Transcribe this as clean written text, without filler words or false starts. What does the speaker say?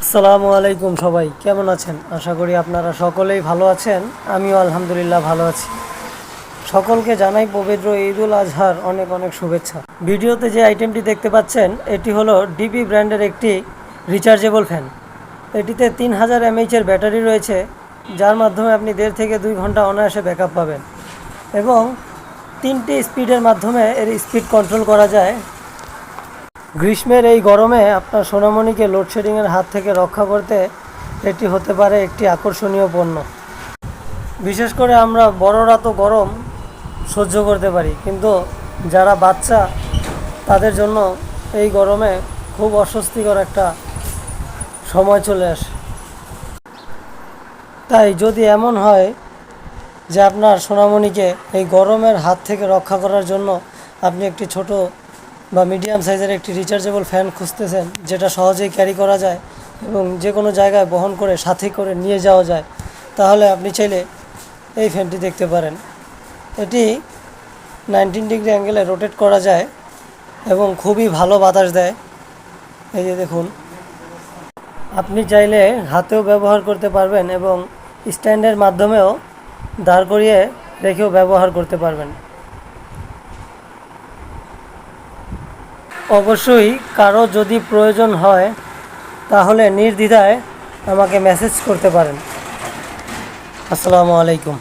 আসসালামু আলাইকুম। সবাই কেমন আছেন? আশা করি আপনারা সকলেই ভালো আছেন। আমিও আলহামদুলিল্লাহ ভালো আছি। সকলকে জানাই পবিত্র ঈদুল আজহার অনেক অনেক শুভেচ্ছা। ভিডিওতে যে আইটেমটি দেখতে পাচ্ছেন এটি হলো ডিপি ব্র্যান্ডের একটি রিচার্জেবল ফ্যান। এটিতে 3000 mAh-এর ব্যাটারি রয়েছে, যার মাধ্যমে আপনি 1.5 থেকে 2 ঘন্টা অনায়াসে ব্যাকআপ পাবেন এবং 3টি স্পিডের মাধ্যমে এর স্পিড কন্ট্রোল করা যায়। গ্রীষ্মের এই গরমে আপনার সোনামণিকে লোডশেডিংয়ের হাত থেকে রক্ষা করতে এটি হতে পারে একটি আকর্ষণীয় পণ্য। বিশেষ করে আমরা বড়রা তো গরম সহ্য করতে পারি, কিন্তু যারা বাচ্চা তাদের জন্য এই গরমে খুব অস্বস্তিকর একটা সময় চলে আসে। তাই যদি এমন হয় যে আপনার সোনামণিকে এই গরমের হাত থেকে রক্ষা করার জন্য আপনি একটি ছোট বা মিডিয়াম সাইজের একটি রিচার্জেবল ফ্যান খুঁজতেছেন, যেটা সহজেই ক্যারি করা যায় এবং যে কোনো জায়গায় বহন করে সাথে করে নিয়ে যাওয়া যায়, তাহলে আপনি চাইলে এই ফ্যানটি দেখতে পারেন। এটি 19 ডিগ্রি অ্যাঙ্গেলে রোটেট করা যায় এবং খুবই ভালো বাতাস দেয়। এই যে দেখুন, আপনি চাইলে হাতেও ব্যবহার করতে পারবেন এবং স্ট্যান্ডের মাধ্যমেও দাঁড় করিয়ে রেখেও ব্যবহার করতে পারবেন। অবশ্যই কারো যদি প্রয়োজন হয় তাহলে নির্দ্বিধায় আমাকে মেসেজ করতে পারেন। আসসালামু আলাইকুম।